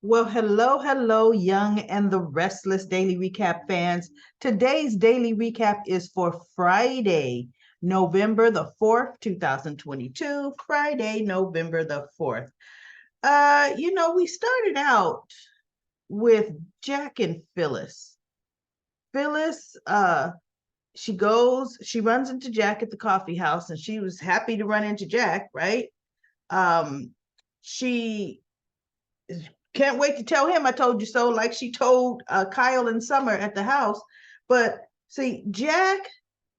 Well, hello, Young and the Restless Daily Recap fans. Today's daily recap is for Friday, November the 4th, 2022. Friday, November the 4th. We started out with Jack and Phyllis. Phyllis, she runs into Jack at the coffee house, and she was happy to run into Jack, right? She can't wait to tell him I told you so, like she told Kyle and Summer at the house. But see, Jack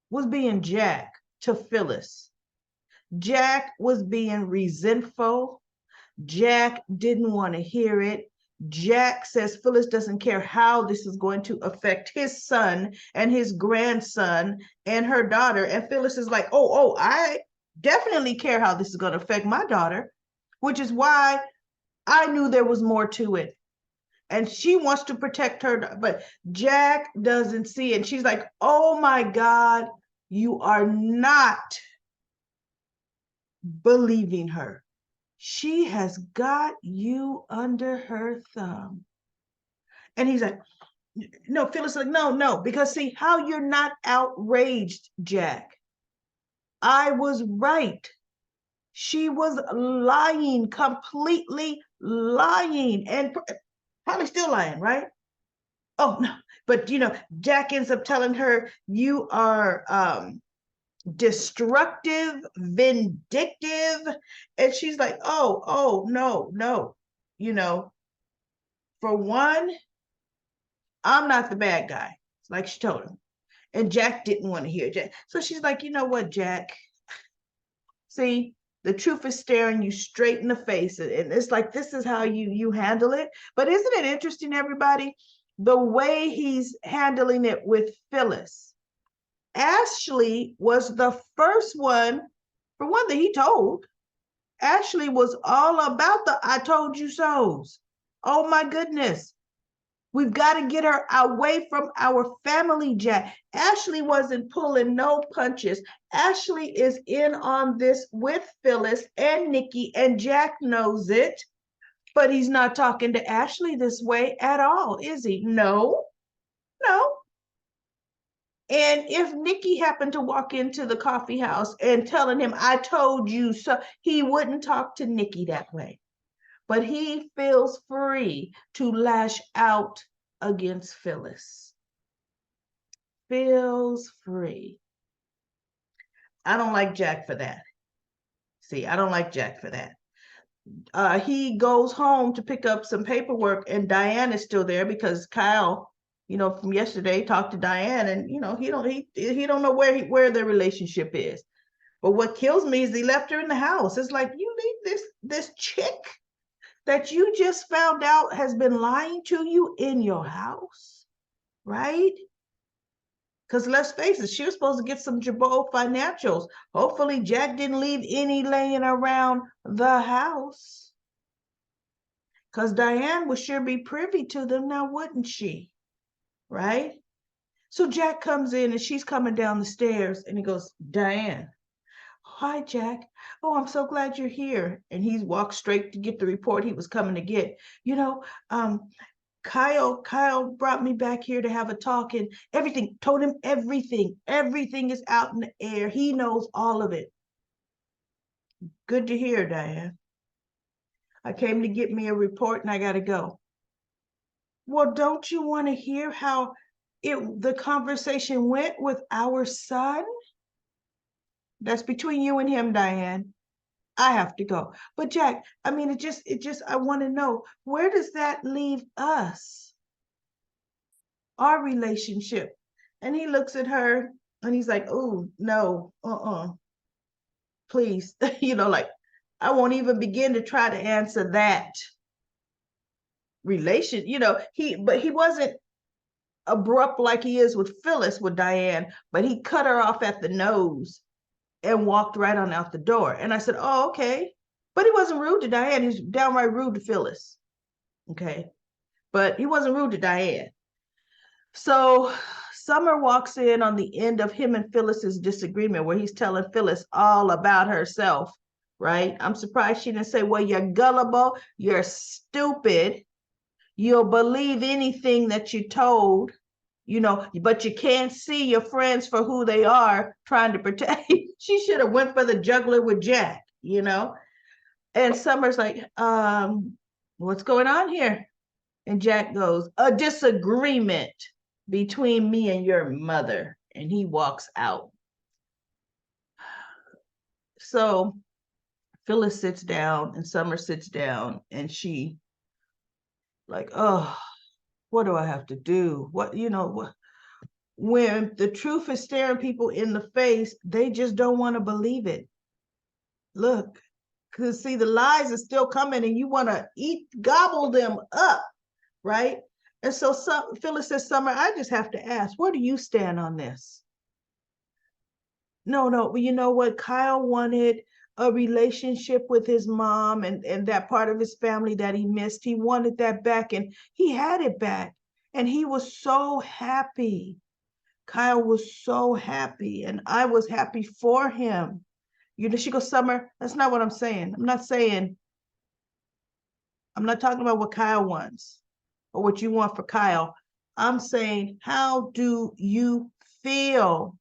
was being Jack to Phyllis. Jack was being resentful. Jack didn't want to hear it. Jack says Phyllis doesn't care how this is going to affect his son and his grandson and her daughter. And Phyllis is like, oh, I definitely care how this is going to affect my daughter, which is why I knew there was more to it. And she wants to protect her, but Jack doesn't see it. And she's like, oh my God, you are not believing her. She has got you under her thumb. And he's like, no, Phyllis is like, no, because see how you're not outraged, Jack. I was right. She was lying, completely lying, and probably still lying, right? Oh no, but Jack ends up telling her you are destructive, vindictive, and she's like, oh, no. You know, for one, I'm not the bad guy, like she told him. And Jack didn't want to hear Jack. So she's like, you know what, Jack? See, the truth is staring you straight in the face. And it's like, this is how you handle it. But isn't it interesting, everybody? The way he's handling it with Phyllis. Ashley was the first one, for one, that he told. Ashley was all about the I told you so's. Oh my goodness. We've got to get her away from our family, Jack. Ashley wasn't pulling no punches. Ashley is in on this with Phyllis and Nikki, and Jack knows it, but he's not talking to Ashley this way at all, is he? No. And if Nikki happened to walk into the coffee house and telling him, I told you so, he wouldn't talk to Nikki that way. But he feels free to lash out against Phyllis. Feels free. I don't like Jack for that. See, I don't like Jack for that. He goes home to pick up some paperwork, and Diane is still there because Kyle, from yesterday, talked to Diane, and he don't know where their relationship is. But what kills me is he left her in the house. It's like, you leave this chick that you just found out has been lying to you in your house, right? Because let's face it, she was supposed to get some Jabot financials. Hopefully Jack didn't leave any laying around the house. Because Diane would sure be privy to them now, wouldn't she? Right? So Jack comes in and she's coming down the stairs and he goes, Diane. Hi, Jack. Oh, I'm so glad you're here. And he walked straight to get the report he was coming to get. Kyle brought me back here to have a talk, and everything, told him everything is out in the air. He knows all of it. Good to hear, Diane. I came to get me a report and I got to go. Well, don't you want to hear how the conversation went with our son? That's between you and him, Diane. I have to go. But Jack, I mean, I want to know, where does that leave us? Our relationship. And he looks at her and he's like, oh, no, please. Like, I won't even begin to try to answer that relation. But he wasn't abrupt like he is with Phyllis, with Diane, but he cut her off at the nose and walked right on out the door. And I said, oh, okay. But he wasn't rude to Diane. He was downright rude to Phyllis. Okay. But he wasn't rude to Diane. So Summer walks in on the end of him and Phyllis's disagreement, where he's telling Phyllis all about herself, right? I'm surprised she didn't say, well, you're gullible, you're stupid, You'll believe anything that you're told, but you can't see your friends for who they are trying to protect. She should have went for the juggler with Jack. And Summer's like, what's going on here? And Jack goes, a disagreement between me and your mother. And he walks out. So Phyllis sits down and Summer sits down and she like, oh, what do I have to do? When the truth is staring people in the face, they just don't want to believe it. Look, because see, the lies are still coming and you want to gobble them up, right? And so Phyllis says, Summer, I just have to ask, where do you stand on this? No, you know what? Kyle wanted a relationship with his mom and that part of his family that he missed. He wanted that back and he had it back. And he was so happy. Kyle was so happy and I was happy for him. She goes, Summer, that's not what I'm saying. I'm not talking about what Kyle wants or what you want for Kyle. I'm saying, how do you feel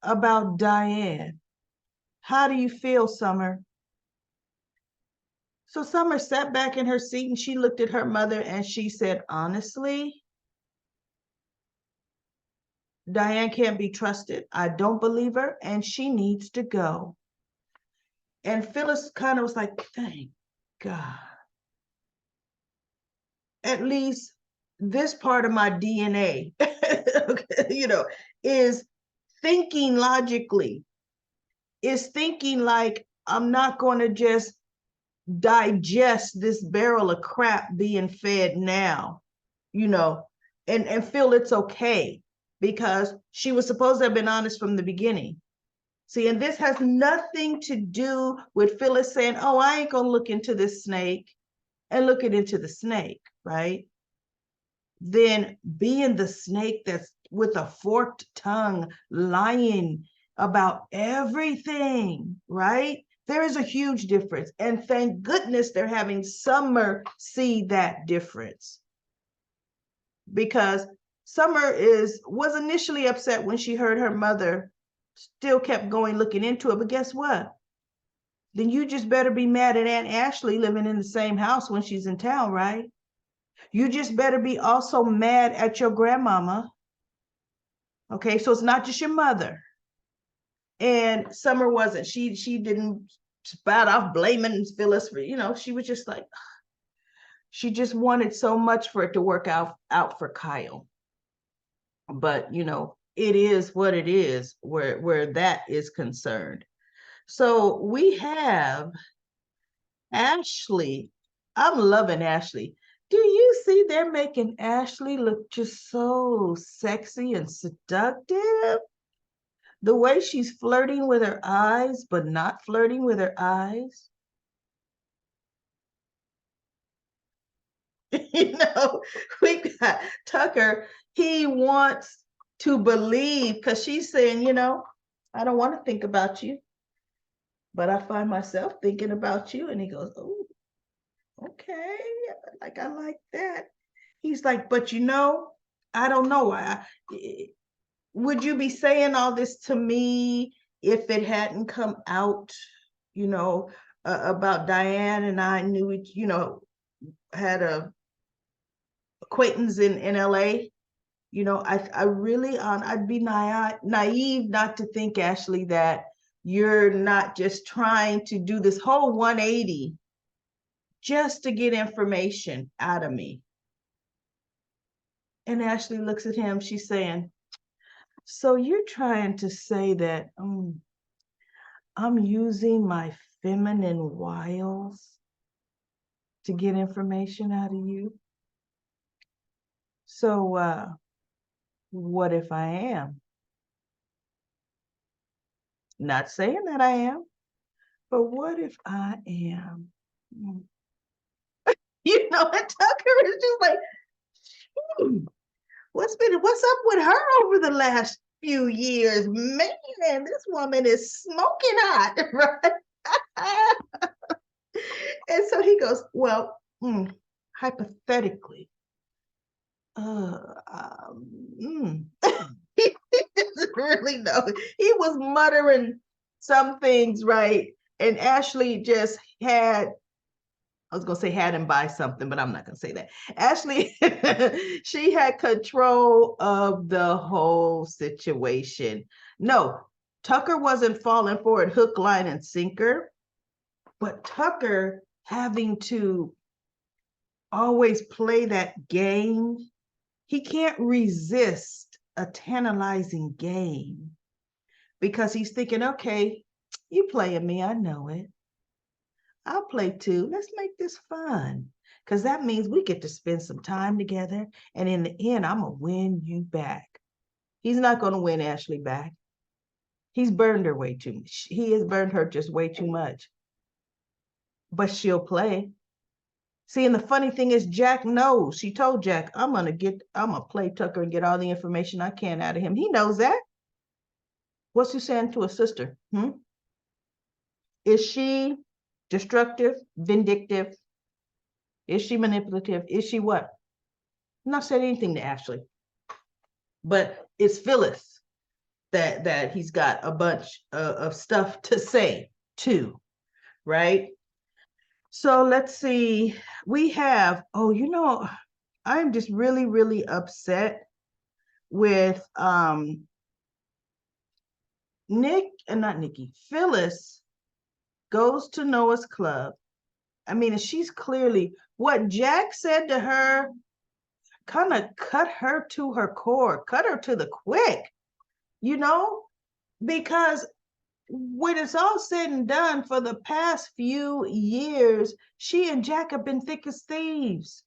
about Diane? How do you feel, Summer? So Summer sat back in her seat and she looked at her mother and she said, honestly, Diane can't be trusted. I don't believe her and she needs to go. And Phyllis kind of was like, thank God. At least this part of my DNA, is thinking logically, is thinking like, I'm not going to just digest this barrel of crap being fed now, and feel it's okay because she was supposed to have been honest from the beginning. See, and this has nothing to do with Phyllis saying, oh, I ain't going to look into this snake and looking into the snake, right? Then being the snake that's with a forked tongue, lying about everything, right? There is a huge difference. And thank goodness they're having Summer see that difference. Because Summer was initially upset when she heard her mother still kept going looking into it. But guess what? Then you just better be mad at Aunt Ashley living in the same house when she's in town, right? You just better be also mad at your grandmama. Okay, so it's not just your mother. And Summer wasn't. She didn't spout off blaming Phyllis for, she was just like, she just wanted so much for it to work out for Kyle. But it is what it is where that is concerned. So we have Ashley. I'm loving Ashley. Do you see they're making Ashley look just so sexy and seductive? The way she's flirting with her eyes, but not flirting with her eyes. We got Tucker. He wants to believe because she's saying, I don't want to think about you, but I find myself thinking about you. And he goes, oh, okay. I like that. He's like, but I don't know. Would you be saying all this to me if it hadn't come out, about Diane and I knew it, had a acquaintance in LA? I really, I'd be naive not to think, Ashley, that you're not just trying to do this whole 180 just to get information out of me. And Ashley looks at him, she's saying, so you're trying to say that I'm using my feminine wiles to get information out of you? So what if I am? Not saying that I am, but what if I am? And Tucker is just like, what's up with her over the last few years? Man, this woman is smoking hot, right? And so he goes, well, hypothetically, uh, he doesn't really know. He was muttering some things, right? And Ashley just had, I was gonna say had him buy something, but I'm not gonna say that. Ashley, she had control of the whole situation. No, Tucker wasn't falling for it hook, line, and sinker, but Tucker having to always play that game, he can't resist a tantalizing game because he's thinking, okay, you playing me, I know it. I'll play too. Let's make this fun. Because that means we get to spend some time together. And in the end, I'm going to win you back. He's not going to win Ashley back. He's burned her way too much. He has burned her just way too much. But she'll play. See, and the funny thing is, Jack knows. She told Jack, I'm gonna play Tucker and get all the information I can out of him. He knows that. What's he saying to a sister? Is she destructive, vindictive? Is she manipulative? Is she what? I'm not saying anything to Ashley, but it's Phyllis that he's got a bunch of stuff to say to, right? So let's see. We have, I'm just really, really upset with Nick and not Nikki. Phyllis goes to Noah's club. I mean, she's clearly what Jack said to her kind of cut her to her core, cut her to the quick, because when it's all said and done, for the past few years, she and Jack have been thick as thieves.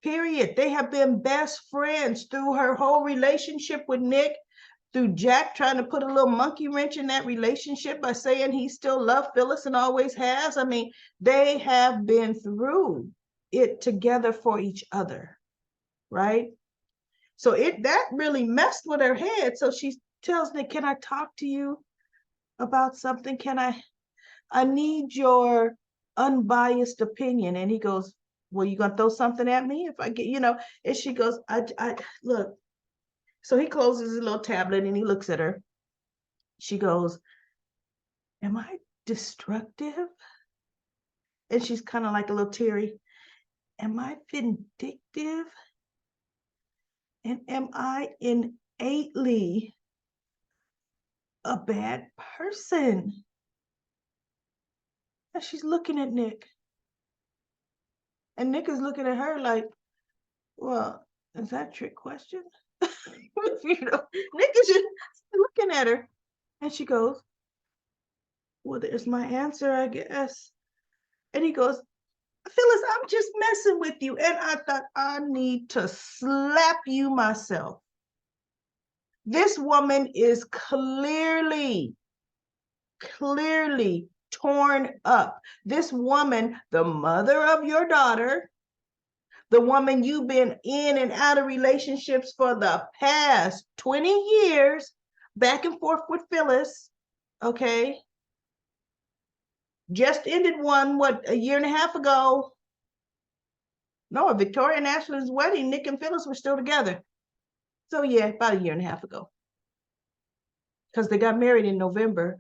Period. They have been best friends through her whole relationship with Nick, through Jack trying to put a little monkey wrench in that relationship by saying he still loved Phyllis and always has. I mean, they have been through it together for each other, right? So that really messed with her head. So she tells Nick, can I talk to you about something? I need your unbiased opinion. And he goes, well, you gonna throw something at me if I get, and she goes, I look. So he closes his little tablet and he looks at her. She goes, am I destructive? And she's kind of like a little teary. Am I vindictive? And am I innately a bad person? And she's looking at Nick. And Nick is looking at her like, well, is that a trick question? Nick is just looking at her. And she goes, well, there's my answer, I guess. And he goes, Phyllis, I'm just messing with you. And I thought, I need to slap you myself. This woman is clearly torn up. This woman, the mother of your daughter, the woman you've been in and out of relationships for the past 20 years, back and forth with Phyllis, okay? Just ended one, a year and a half ago? No, at Victoria and Ashley's wedding, Nick and Phyllis were still together. So yeah, about a year and a half ago. Because they got married in November.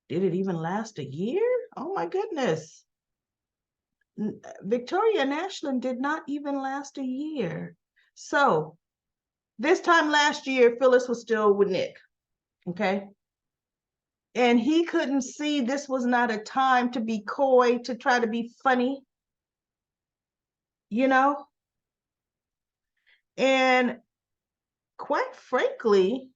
Did it even last a year? Oh my goodness. Victoria and Ashlyn did not even last a year. So this time last year, Phyllis was still with Nick, okay? And he couldn't see this was not a time to be coy, to try to be funny, And quite frankly,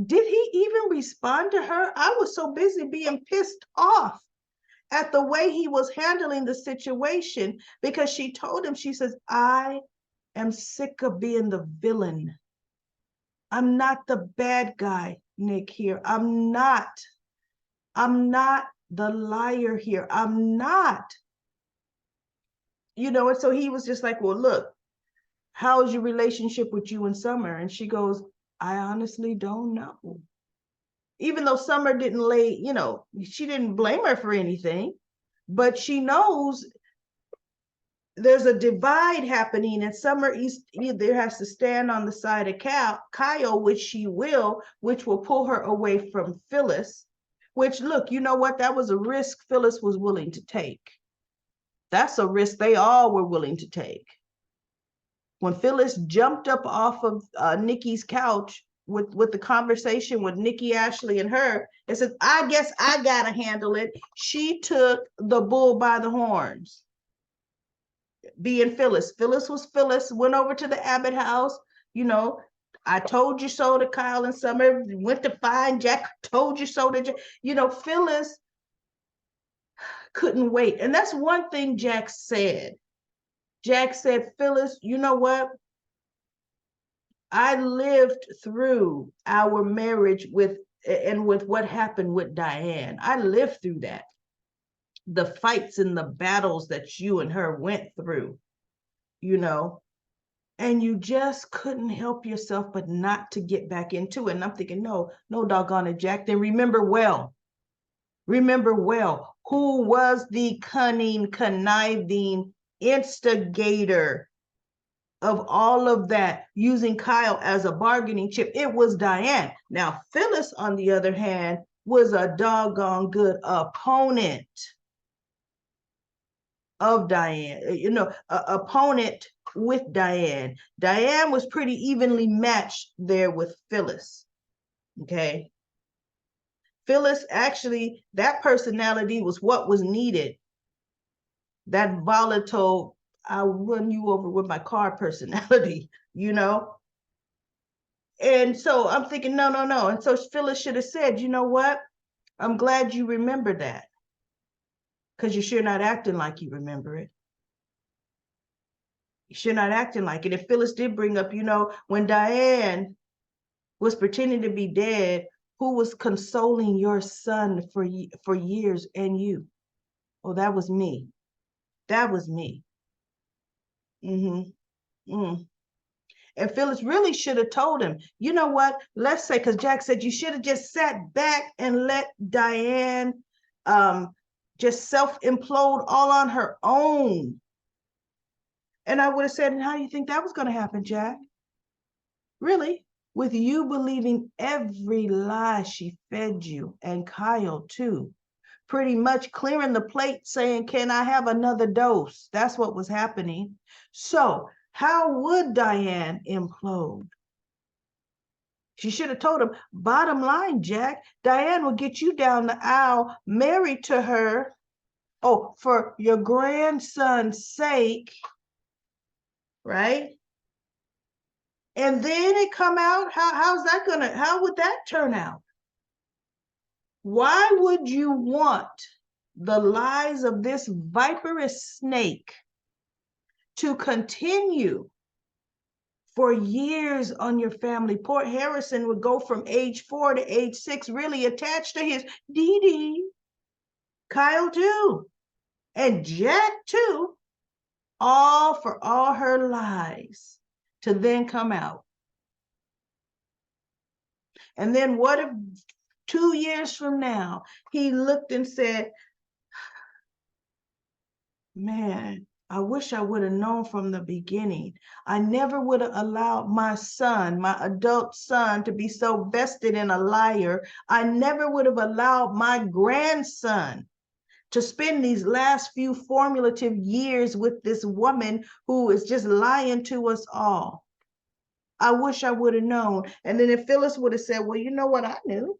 did he even respond to her? I was so busy being pissed off at the way he was handling the situation, because she told him, she says, I am sick of being the villain. I'm not the bad guy, Nick, here. I'm not the liar here. I'm not. And so he was just like, well, look, how's your relationship with you and Summer? And she goes, I honestly don't know. Even though Summer didn't she didn't blame her for anything. but she knows there's a divide happening, and Summer East either has to stand on the side of Kyle, which she will, which will pull her away from Phyllis, which, look, you know what? That was a risk Phyllis was willing to take. That's a risk they all were willing to take. When Phyllis jumped up off of Nikki's couch with the conversation with Nikki, Ashley, and her, and said, I guess I gotta handle it. She took the bull by the horns. Being Phyllis. Phyllis was Phyllis, went over to the Abbott house, you know, I told you so to Kyle and Summer, went to find Jack, told you so to Jack. You know, Phyllis couldn't wait. And that's one thing Jack said. Jack said, Phyllis, you know what? I lived through our marriage with what happened with Diane. I lived through that. The fights and the battles that you and her went through, you know, and you just couldn't help yourself but not to get back into it. And I'm thinking, no, doggone it, Jack. Then remember well, who was the cunning, conniving instigator of all of that, using Kyle as a bargaining chip? It was Diane. Now, Phyllis, on the other hand, was a doggone good opponent of Diane, you know, opponent with Diane. Diane was pretty evenly matched there with Phyllis. Okay. Phyllis, actually, that personality was what was needed. That volatile, I'll run you over with my car personality, you know? And so I'm thinking, no. And so Phyllis should have said, you know what? I'm glad you remember that, because you're sure not acting like you remember it. You're not acting like it. If Phyllis did bring up, you know, when Diane was pretending to be dead, who was consoling your son for years, and you? Oh, that was me. That was me. And Phyllis really should have told him, you know what? Let's say, because Jack said you should have just sat back and let Diane just self-implode all on her own. And I would have said, and how do you think that was going to happen, Jack? Really? With you believing every lie she fed you, and Kyle too. Pretty much clearing the plate saying, can I have another dose? That's what was happening. So how would Diane implode? She should have told him, bottom line, Jack, Diane will get you down the aisle, married to her. Oh, for your grandson's sake, right? And then it come out, how would that turn out? Why would you want the lies of this viperous snake to continue for years on your family? Poor Harrison would go from age 4 to age 6 really attached to his Dee Dee. Kyle too. And Jack too. All for all her lies to then come out. And then what if 2 years from now, he looked and said, man, I wish I would have known from the beginning. I never would have allowed my son, my adult son, to be so vested in a liar. I never would have allowed my grandson to spend these last few formulative years with this woman who is just lying to us all. I wish I would have known. And then if Phyllis would have said, well, you know what I knew?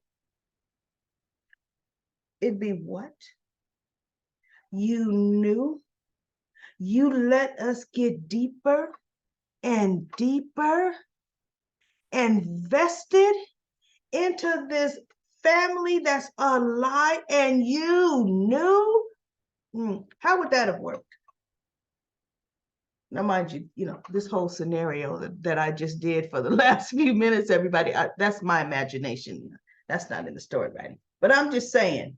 It'd be what? You knew? You let us get deeper and deeper and vested into this family that's a lie, and you knew? How would that have worked? Now, mind you, you know, this whole scenario that I just did for the last few minutes, everybody, that's my imagination. That's not in the story writing. But I'm just saying,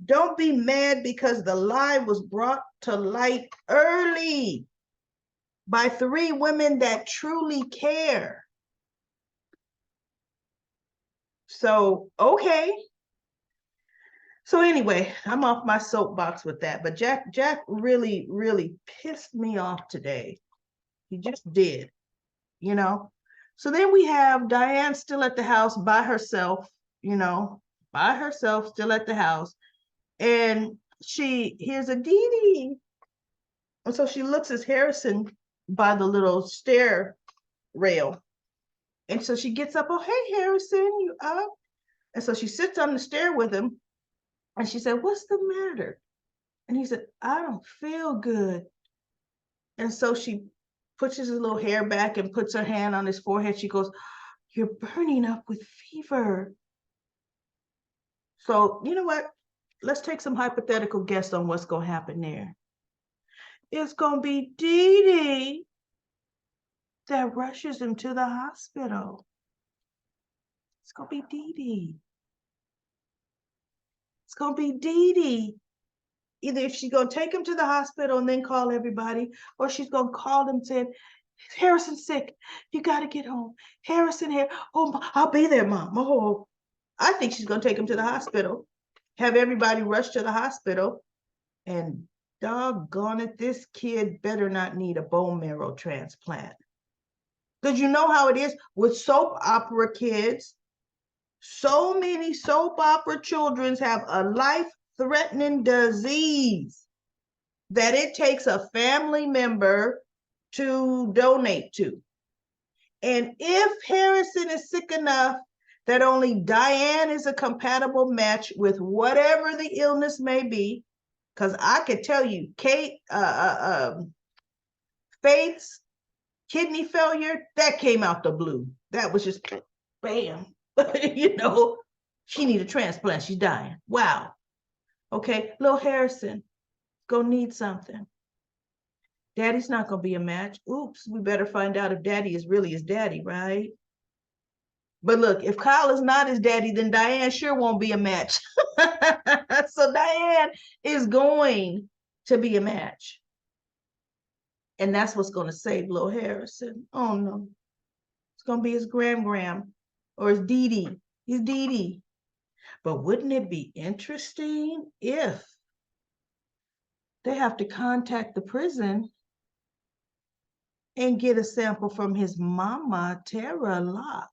don't be mad because the lie was brought to light early by 3 women that truly care. So, okay. So anyway, I'm off my soapbox with that. But Jack really, really pissed me off today. He just did, you know. So then we have Diane still at the house by herself, by herself, still at the house. And she hears a Dee Dee. And so she looks at Harrison by the little stair rail. And so she gets up, oh, hey, Harrison, you up? And so she sits on the stair with him. And she said, what's the matter? And he said, I don't feel good. And so she pushes his little hair back and puts her hand on his forehead. She goes, you're burning up with fever. So, you know what? Let's take some hypothetical guess on what's going to happen there. It's going to be Dee Dee that rushes him to the hospital. It's going to be Dee Dee. It's going to be Dee Dee. Either if she's going to take him to the hospital and then call everybody, or she's going to call them saying, Harrison's sick. You got to get home. Harrison here. Oh, I'll be there, Mom. Oh, I think she's going to take him to the hospital, have everybody rush to the hospital, and doggone it, this kid better not need a bone marrow transplant. Because you know how it is with soap opera kids. So many soap opera children have a life-threatening disease that it takes a family member to donate to. And if Harrison is sick enough that only Diane is a compatible match with whatever the illness may be, because I could tell you, Faith's kidney failure, that came out the blue. That was just bam. She need a transplant. She's dying. Wow. Okay, little Harrison, gonna need something. Daddy's not gonna be a match. Oops, we better find out if Daddy is really his daddy, right? But look, if Kyle is not his daddy, then Diane sure won't be a match. So Diane is going to be a match. And that's what's going to save little Harrison. Oh no. It's going to be his gram or his Dee Dee. His Dee Dee. But wouldn't it be interesting if they have to contact the prison and get a sample from his mama, Tara Locke?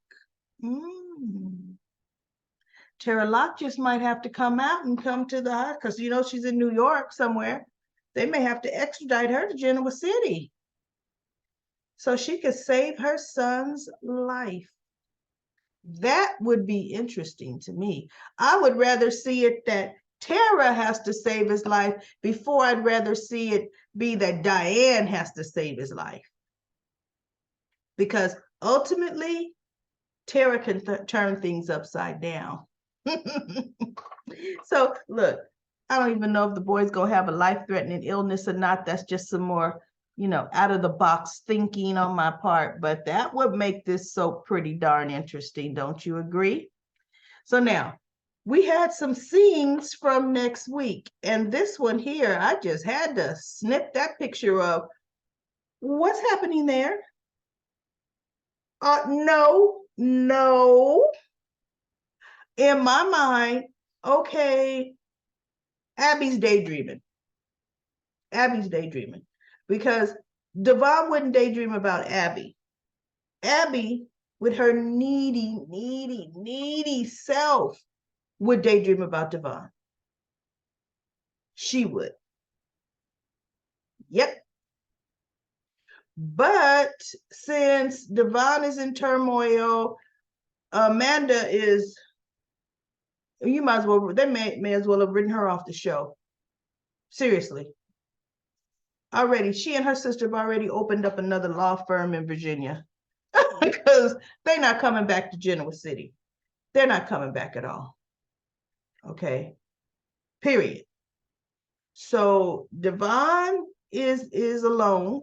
Tara Locke just might have to come out and come to the house because, she's in New York somewhere. They may have to extradite her to Genoa City so she could save her son's life. That would be interesting to me. I would rather see it that Tara has to save his life before I'd rather see it be that Diane has to save his life. Because ultimately, Tara can turn things upside down. So look, I don't even know if the boy's gonna have a life-threatening illness or not. That's just some more, out of the box thinking on my part, but that would make this so pretty darn interesting. Don't you agree? So now we had some scenes from next week, and this one here, I just had to snip that picture of what's happening there. No. In my mind, okay, Abby's daydreaming. Because Devon wouldn't daydream about Abby. Abby, with her needy self, would daydream about Devon. She would. Yep. But since Devon is in turmoil, Amanda is, they may as well have written her off the show. Seriously. Already, she and her sister have already opened up another law firm in Virginia because they're not coming back to Genoa City. They're not coming back at all. Okay. Period. So Devon is alone.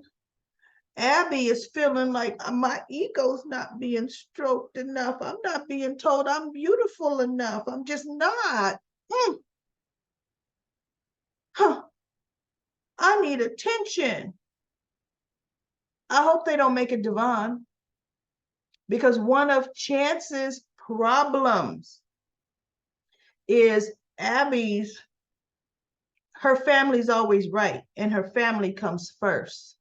Abby is feeling like my ego's not being stroked enough. I'm not being told I'm beautiful enough. I'm just not. I need attention. I hope they don't make it Devon, because one of Chance's problems is Abby's, her family's always right, and her family comes first.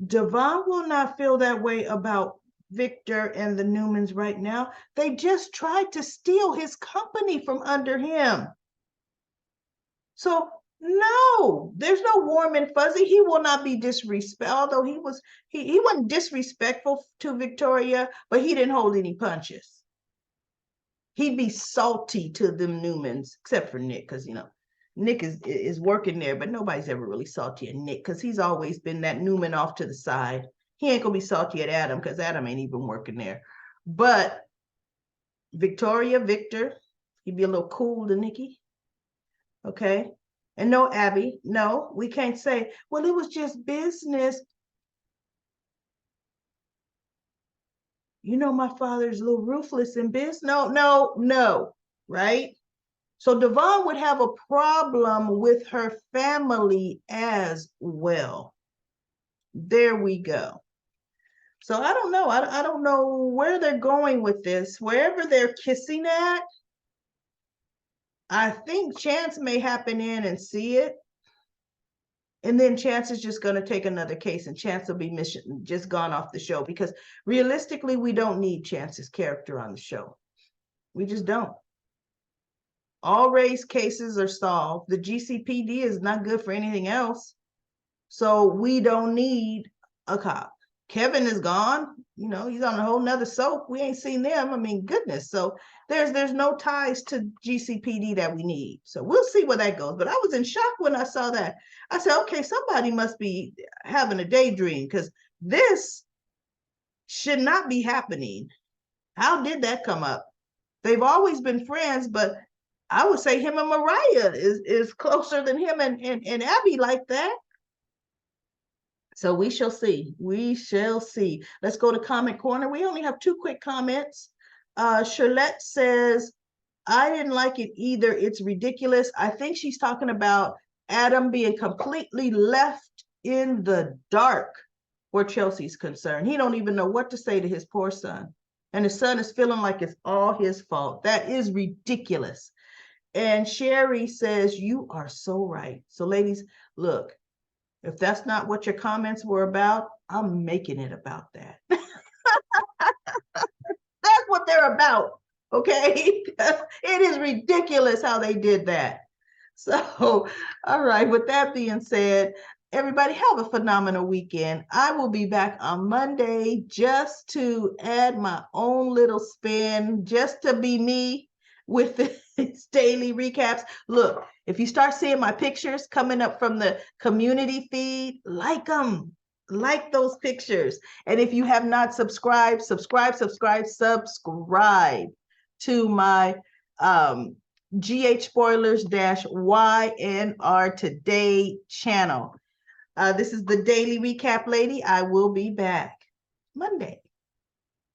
Devon will not feel that way about Victor and the Newmans right now. They just tried to steal his company from under him. So no, there's no warm and fuzzy. He will not be disrespectful, although he wasn't disrespectful to Victoria, but he didn't hold any punches. He'd be salty to them Newmans, except for Nick, because Nick is working there, but nobody's ever really salty at Nick because he's always been that Newman off to the side. He ain't gonna be salty at Adam because Adam ain't even working there. But Victoria, Victor, he'd be a little cool to Nikki. Okay. And no, Abby, no, we can't say, well, it was just business. My father's a little ruthless in business. No, right? So Devon would have a problem with her family as well. There we go. So I don't know. I don't know where they're going with this. Wherever they're kissing at, I think Chance may happen in and see it. And then Chance is just going to take another case and Chance will be just gone off the show because realistically, we don't need Chance's character on the show. We just don't. All race cases are solved. The GCPD is not good for anything else. So we don't need a cop. Kevin is gone. He's on a whole nother soap. We ain't seen them. I mean, goodness. So there's no ties to GCPD that we need. So we'll see where that goes. But I was in shock when I saw that. I said, okay, somebody must be having a daydream because this should not be happening. How did that come up? They've always been friends, but I would say him and Mariah is closer than him and Abby like that. So we shall see. We shall see. Let's go to comment corner. We only have 2 quick comments. Charlotte says, I didn't like it either. It's ridiculous. I think she's talking about Adam being completely left in the dark where Chelsea's concerned. He don't even know what to say to his poor son. And his son is feeling like it's all his fault. That is ridiculous. And Sherry says, you are so right. So ladies, look, if that's not what your comments were about, I'm making it about that. That's what they're about, okay? It is ridiculous how they did that. So, all right, with that being said, everybody have a phenomenal weekend. I will be back on Monday just to add my own little spin, just to be me with this daily recaps. Look, if you start seeing my pictures coming up from the community feed, like them, like those pictures. And if you have not subscribed to my GH Spoilers YNR Today channel. This is the Daily Recap Lady. I will be back Monday.